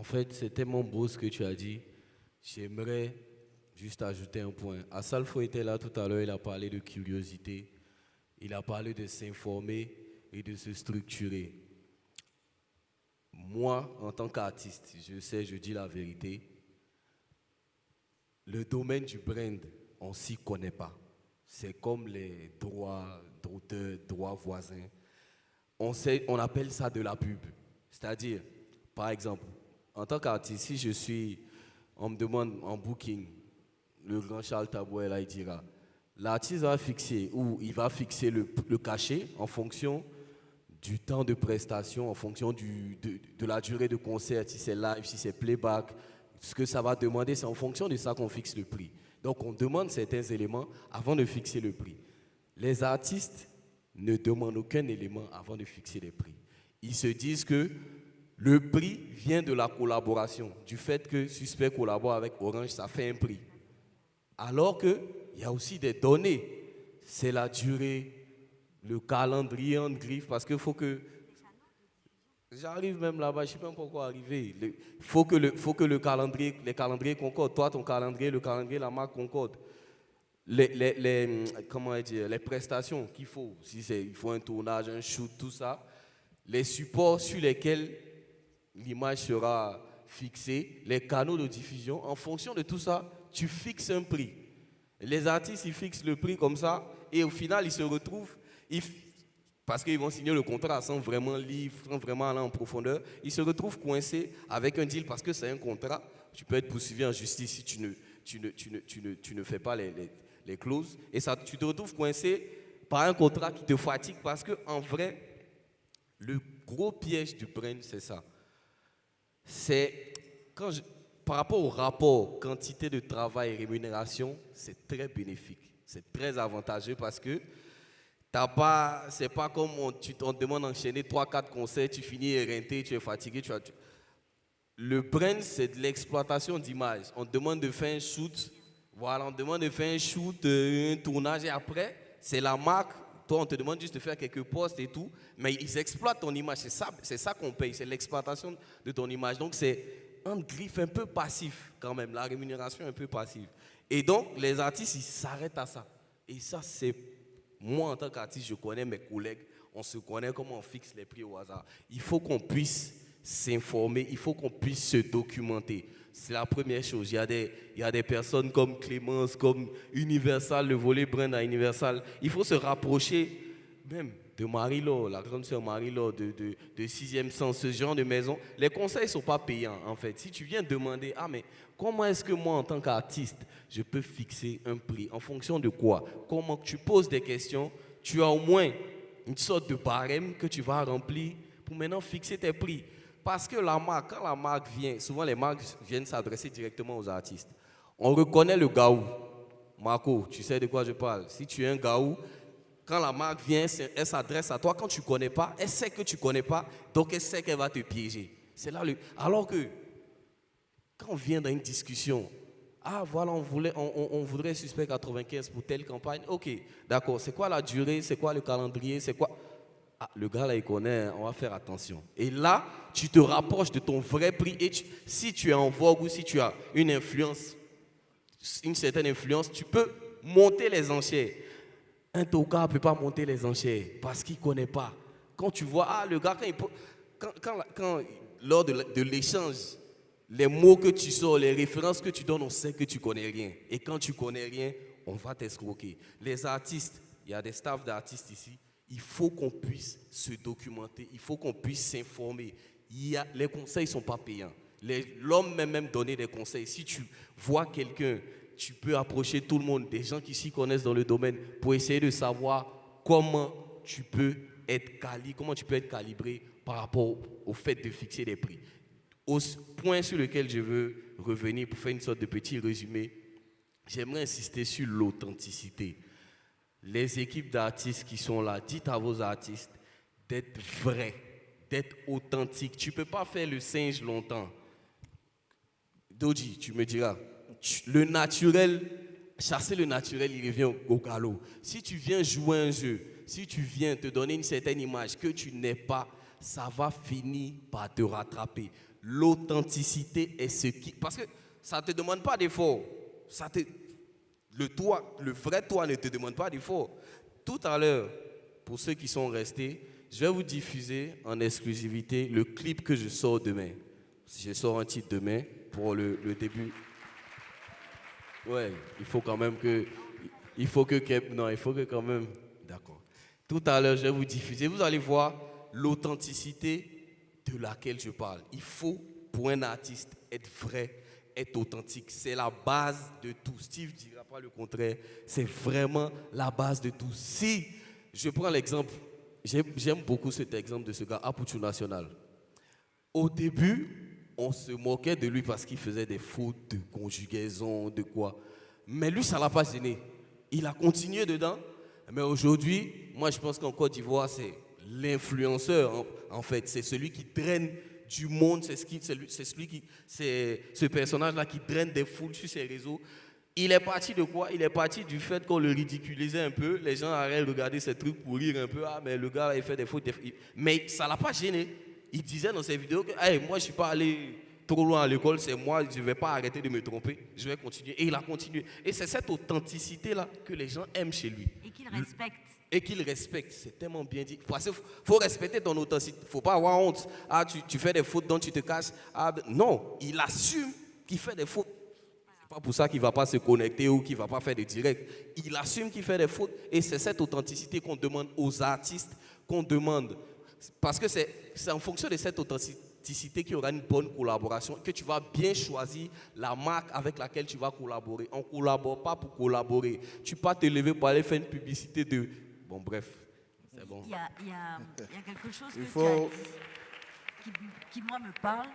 En fait, c'est tellement beau ce que tu as dit. J'aimerais juste ajouter un point. Assalfo était là tout à l'heure, il a parlé de curiosité, il a parlé de s'informer et de se structurer. Moi, en tant qu'artiste, je sais, je dis la vérité, le domaine du brand, on ne s'y connaît pas. C'est comme les droits d'auteur, droits voisins. On appelle ça de la pub. C'est-à-dire, par exemple, en tant qu'artiste, si on me demande en booking, le grand Charles Taboué, là, il dira, l'artiste va fixer, ou il va fixer le cachet en fonction du temps de prestation, en fonction de la durée de concert, si c'est live, si c'est playback. Ce que ça va demander, c'est en fonction de ça qu'on fixe le prix. Donc, on demande certains éléments avant de fixer le prix. Les artistes ne demandent aucun élément avant de fixer les prix. Ils se disent que le prix vient de la collaboration, du fait que Suspect collabore avec Orange, ça fait un prix. Alors qu'il y a aussi des données, c'est la durée, le calendrier en griffe, parce qu'il faut que... J'arrive même là-bas, je ne sais même pas pourquoi arriver. Il faut que les calendriers concordent. Toi, ton calendrier, le calendrier, la marque concorde. Comment dire, les prestations qu'il faut, il faut un tournage, un shoot, tout ça, les supports sur lesquels l'image sera fixée, les canaux de diffusion, en fonction de tout ça, tu fixes un prix. Les artistes, ils fixent le prix comme ça, et au final, ils se retrouvent, parce qu'ils vont signer le contrat sans vraiment lire, sans vraiment aller en profondeur, ils se retrouvent coincés avec un deal parce que c'est un contrat. Tu peux être poursuivi en justice si tu ne fais pas les clauses. Et ça, tu te retrouves coincé par un contrat qui te fatigue parce qu'en vrai, le gros piège du brain, c'est ça. C'est par rapport au rapport quantité de travail et rémunération, c'est très bénéfique. C'est très avantageux parce que c'est pas comme on te demande d'enchaîner 3-4 concerts, tu finis éreinté, tu es fatigué. Le brand, c'est de l'exploitation d'image. On te demande de faire un shoot, voilà, on te demande de faire un shoot, un tournage, et après, c'est la marque. Toi, on te demande juste de faire quelques posts et tout, mais ils exploitent ton image. C'est ça qu'on paye, c'est l'exploitation de ton image. Donc, c'est un griffe un peu passif quand même, la rémunération est un peu passive. Et donc, les artistes, ils s'arrêtent à ça. Et ça, c'est... Moi, en tant qu'artiste, je connais mes collègues, on se connaît comment on fixe les prix au hasard. Il faut qu'on puisse s'informer, il faut qu'on puisse se documenter. C'est la première chose. Il y a des personnes comme Clémence, comme Universal, le volet brand à Universal. Il faut se rapprocher même de Marie-Laure, la grande sœur Marie-Laure, de 6e Sens, ce genre de maison. Les conseils ne sont pas payants, en fait. Si tu viens demander, ah mais comment est-ce que moi, en tant qu'artiste, je peux fixer un prix? En fonction de quoi? Comment tu poses des questions, tu as au moins une sorte de barème que tu vas remplir pour maintenant fixer tes prix. Parce que quand la marque vient, souvent les marques viennent s'adresser directement aux artistes. On reconnaît le gaou. Marco, tu sais de quoi je parle. Si tu es un gaou, quand la marque vient, elle s'adresse à toi. Quand tu ne connais pas, elle sait que tu ne connais pas, donc elle sait qu'elle va te piéger. C'est là Alors que, quand on vient dans une discussion, ah voilà, on voudrait Suspect 95 pour telle campagne. Ok, d'accord, c'est quoi la durée, c'est quoi le calendrier, c'est quoi... Ah, le gars là, il connaît, on va faire attention. Et là, tu te rapproches de ton vrai prix. Et si tu es en vogue ou si tu as une influence, une certaine influence, tu peux monter les enchères. Un tocard ne peut pas monter les enchères parce qu'il ne connaît pas. Quand tu vois, ah, le gars, lors de l'échange, les mots que tu sors, les références que tu donnes, on sait que tu ne connais rien. Et quand tu ne connais rien, on va t'escroquer. Les artistes, il y a des staffs d'artistes ici, il faut qu'on puisse se documenter, il faut qu'on puisse s'informer. Les conseils ne sont pas payants. L'homme même donner des conseils. Si tu vois quelqu'un, tu peux approcher tout le monde, des gens qui s'y connaissent dans le domaine, pour essayer de savoir comment tu peux être calibré par rapport au fait de fixer des prix. Au point sur lequel je veux revenir pour faire une sorte de petit résumé, j'aimerais insister sur l'authenticité. Les équipes d'artistes qui sont là, dites à vos artistes d'être vrais, d'être authentiques. Tu ne peux pas faire le singe longtemps. Doji, tu me diras, le naturel, chasser le naturel, il revient au galop. Si tu viens jouer un jeu, si tu viens te donner une certaine image que tu n'es pas, ça va finir par te rattraper. L'authenticité est ce qui... Parce que ça ne te demande pas d'effort. Le vrai toi ne te demande pas d'effort. Tout à l'heure, pour ceux qui sont restés, je vais vous diffuser en exclusivité le clip que je sors demain. Je sors un titre demain pour le début. Ouais, il faut quand même que... Il faut que quand même... D'accord. Tout à l'heure, je vais vous diffuser. Vous allez voir l'authenticité de laquelle je parle. Il faut, pour un artiste, être vrai, être authentique. C'est la base de tout. Steve ne dira pas le contraire. C'est vraiment la base de tout. Si je prends l'exemple, j'aime beaucoup cet exemple de ce gars, Apuchu National. Au début, on se moquait de lui parce qu'il faisait des fautes de conjugaison, de quoi. Mais lui, ça ne l'a pas gêné. Il a continué dedans. Mais aujourd'hui, moi, je pense qu'en Côte d'Ivoire, c'est l'influenceur, en fait. C'est celui qui draine du monde. C'est ce personnage-là qui draine des foules sur ses réseaux. Il est parti de quoi? Il est parti du fait qu'on le ridiculisait un peu. Les gens arrêtent de regarder ces trucs pour rire un peu. Ah, mais le gars, il fait des fautes. Mais ça ne l'a pas gêné. Il disait dans ses vidéos que hey, moi, je ne suis pas allé trop loin à l'école, c'est moi, je ne vais pas arrêter de me tromper, je vais continuer. Et il a continué. Et c'est cette authenticité-là que les gens aiment chez lui. Et qu'il respecte. Et qu'il respecte, c'est tellement bien dit. Parce qu'il faut respecter ton authenticité. Il ne faut pas avoir honte. Ah, tu fais des fautes dont tu te caches. Ah, non, il assume qu'il fait des fautes. Ce n'est pas pour ça qu'il ne va pas se connecter ou qu'il ne va pas faire de direct. Il assume qu'il fait des fautes. Et c'est cette authenticité qu'on demande aux artistes, qu'on demande. Parce que c'est en fonction de cette authenticité qu'il y aura une bonne collaboration, que tu vas bien choisir la marque avec laquelle tu vas collaborer. On ne collabore pas pour collaborer. Tu ne peux pas te lever pour aller faire une publicité de... Bon, bref, c'est bon. Il y a quelque chose que tu as dit qui, moi, me parle.